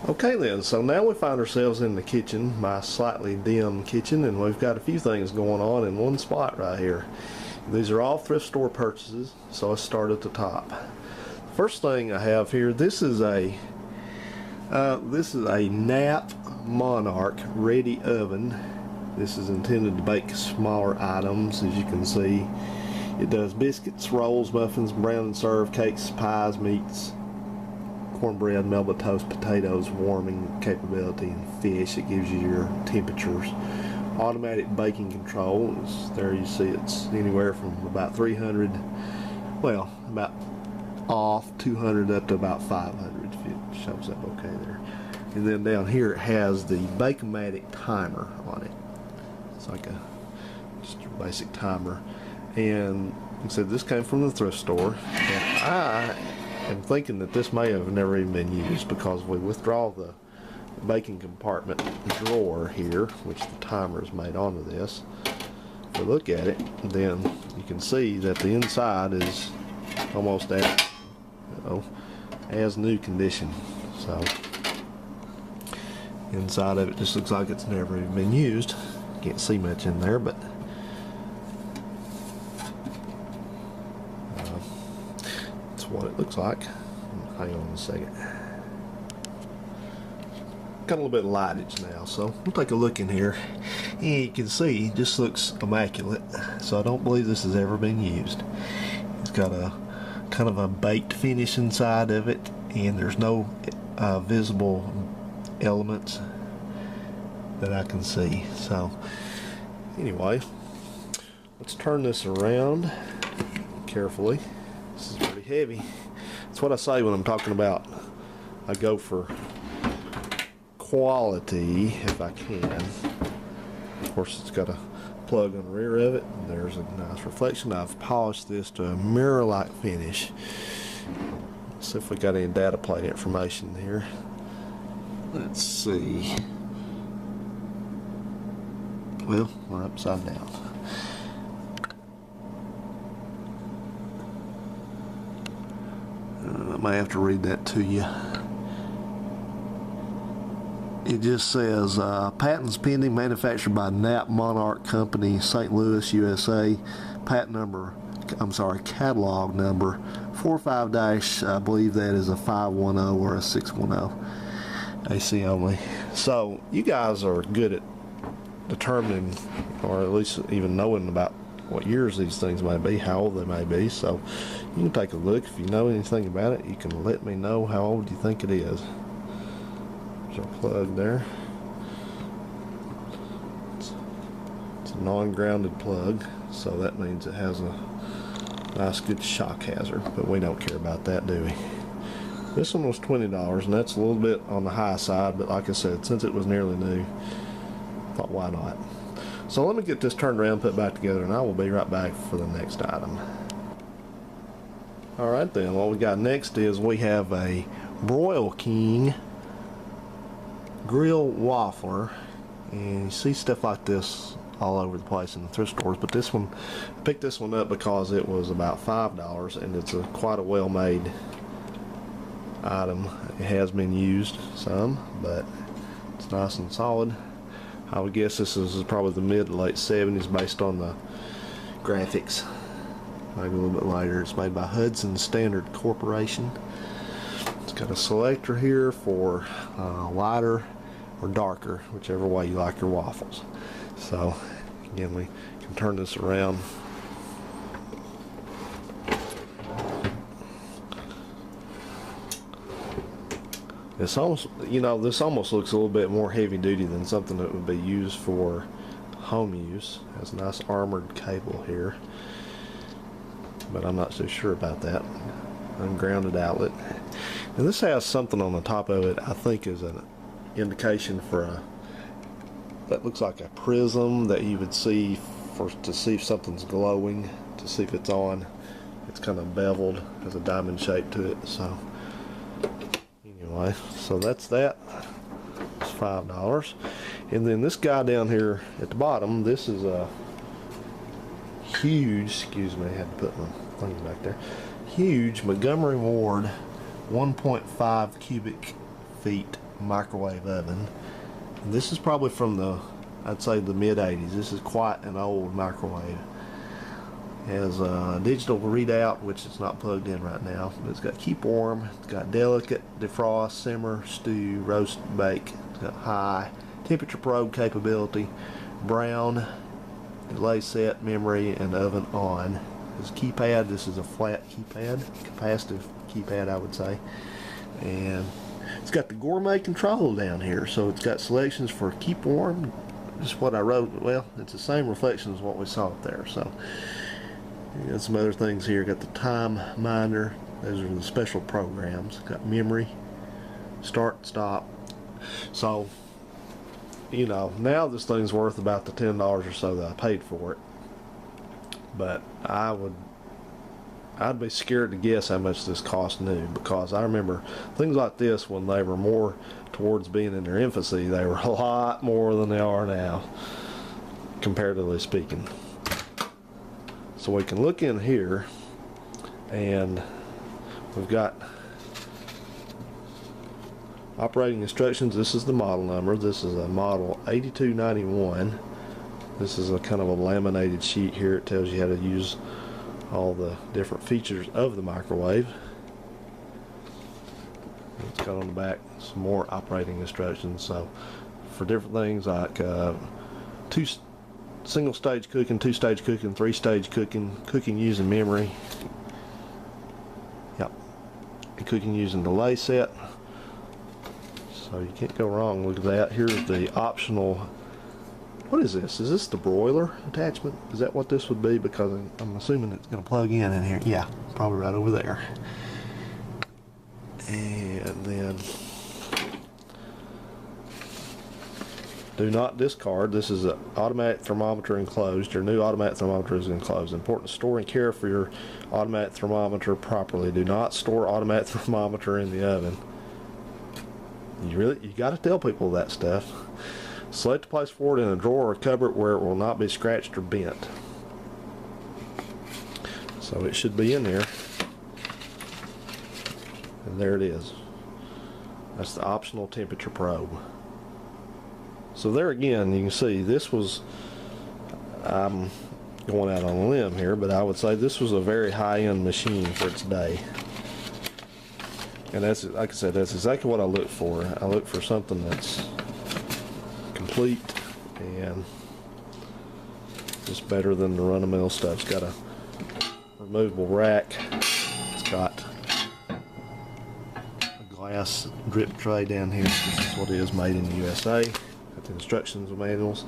Okay then, so now we find ourselves in the kitchen, my slightly dim kitchen, and we've got a few things going on in one spot right here. These are all thrift store purchases, so let's start at the top. First thing I have here, this is a knapp-monarch ready oven. This is intended to bake smaller items, as you can see. It does biscuits, rolls, muffins, brown and serve, cakes, pies, meats, cornbread, melba toast, potatoes, warming capability, and fish. It gives you your temperatures. Automatic baking control. There you see it's anywhere from about 300, well, about off 200 up to about 500 if it shows up okay there. And then down here it has the Bake-O-Matic timer on it. It's like just a basic timer. And like I said, this came from the thrift store, and I am thinking that this may have never even been used, because we withdraw the baking compartment drawer here, which the timer is made onto this. If we look at it, then you can see that the inside is almost as new condition. So inside of it just looks like it's never even been used. Can't see much in there, but that's what it looks like. Hang on a second. Got a little bit of lightage now, so we'll take a look in here, and you can see it just looks immaculate. So I don't believe this has ever been used. It's got a kind of a baked finish inside of it, and there's no visible elements that I can see. So anyway, let's turn this around carefully. This is pretty heavy. That's what I say when I'm talking about I go for quality if I can. Of course, it's got a plug on the rear of it, and there's a nice reflection. I've polished this to a mirror-like finish. Let's see if we got any data plate information here. Let's see. Well, we're upside down. I may have to read that to you. It just says, patents pending, manufactured by knapp-monarch Company, St. Louis, USA. Catalog number 45- I believe that is a 510 or a 610. AC only. So you guys are good at determining, or at least even knowing about what years these things may be, how old they may be. So you can take a look. If you know anything about it, you can let me know how old you think it is. There's our plug there. It's a non-grounded plug, so that means it has a nice good shock hazard, but we don't care about that, do we? This one was $20, and that's a little bit on the high side, but like I said, since it was nearly new, I thought why not. So let me get this turned around, put back together, and I will be right back for the next item. Alright then, what we got next is we have a broil-king grill waffler, and you see stuff like this all over the place in the thrift stores, but this one, I picked this one up because it was about $5, and it's quite a well-made item. It has been used some, but it's nice and solid. I would guess this is probably the mid to late 70s based on the graphics. Maybe a little bit later. It's made by Hudson Standard Corporation. It's got a selector here for lighter or darker, whichever way you like your waffles. So again, we can turn this around. It's almost, this almost looks a little bit more heavy duty than something that would be used for home use. It has a nice armored cable here, but I'm not so sure about that. Ungrounded outlet. And this has something on the top of it I think is an indication for that looks like a prism that you would see to see if something's glowing, to see if it's on. It's kind of beveled, has a diamond shape to it. So anyway, so that's that. It's $5. And then this guy down here at the bottom, this is a huge, excuse me, I had to put my thing back there, huge Montgomery Ward 1.5 cubic feet microwave oven. And this is probably from the, I'd say, the mid 80s. This is quite an old microwave. It has a digital readout, which is not plugged in right now, but it's got keep warm, it's got delicate, defrost, simmer, stew, roast, bake. It's got high temperature probe capability, brown, delay set, memory, and oven on. This keypad, this is a flat keypad, capacitive keypad I would say, and it's got the gourmet control down here, so it's got selections for keep warm, just what I wrote. Well, it's the same reflection as what we saw up there. So you got some other things here. Got the time minder, those are the special programs. Got memory, start, stop. So you know, now this thing's worth about the $10 or so that I paid for it, but I'd be scared to guess how much this cost new, because I remember things like this when they were more towards being in their infancy, they were a lot more than they are now, comparatively speaking. So we can look in here, and we've got operating instructions. This is the model number. This is a model 8291. This is a kind of a laminated sheet here. It tells you how to use all the different features of the microwave. It's got on the back some more operating instructions, so for different things like two single stage cooking, two stage cooking, three stage cooking, cooking using memory, yep, and cooking using delay set. So you can't go wrong. Look at that. Here's the optional. What is this? Is this the broiler attachment? Is that what this would be? Because I'm assuming it's going to plug in here. Yeah, probably right over there. And then do not discard. This is an automatic thermometer enclosed. Your new automatic thermometer is enclosed. Important to store and care for your automatic thermometer properly. Do not store automatic thermometer in the oven. You got to tell people that stuff. Select a place for it in a drawer or cupboard where it will not be scratched or bent. So it should be in there. And there it is. That's the optional temperature probe. So there again, you can see this was, I'm going out on a limb here, but I would say this was a very high-end machine for its day. And that's, like I said, that's exactly what I look for. I look for something that's complete and just better than the run-of-the-mill stuff. It's got a removable rack. It's got a glass drip tray down here. This is what it is, made in the USA. Got the instruction manuals.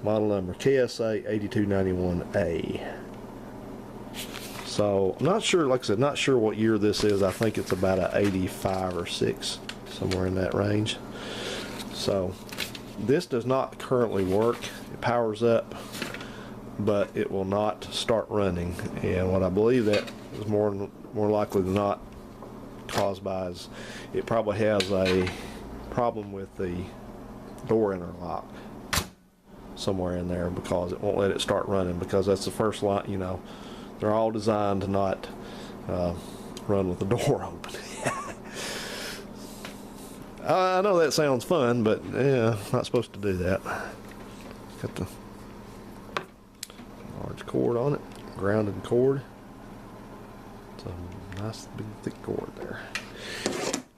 Model number KSA 8291A. So I'm not sure, like I said, not sure what year this is. I think it's about a 85 or 6, somewhere in that range. So this does not currently work. It powers up, but it will not start running. And what I believe that is more likely than not caused by is it probably has a problem with the door interlock somewhere in there, because it won't let it start running, because that's the first line. You know, they're all designed to not run with the door open. I know that sounds fun, but yeah, not supposed to do that. Got the large cord on it, grounded cord. It's a nice big thick cord there.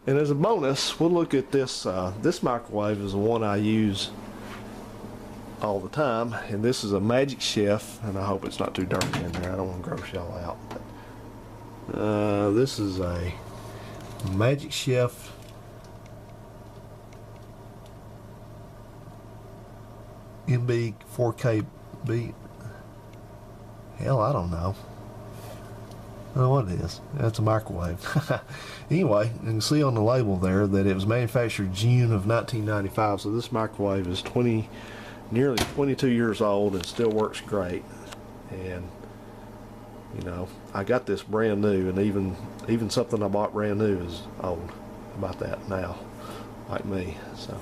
And as a bonus, we'll look at this. This microwave is the one I use all the time, and this is a Magic Chef, and I hope it's not too dirty in there. I don't want to gross y'all out. But, this is a Magic Chef MB 4K B. Hell, I don't know. I don't know what it is. That's a microwave. Anyway, you can see on the label there that it was manufactured June of 1995. So this microwave is nearly 22 years old and still works great. And you know, I got this brand new, and even something I bought brand new is old. How about that now, like me? So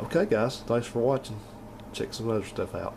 okay guys, thanks for watching. Check some other stuff out.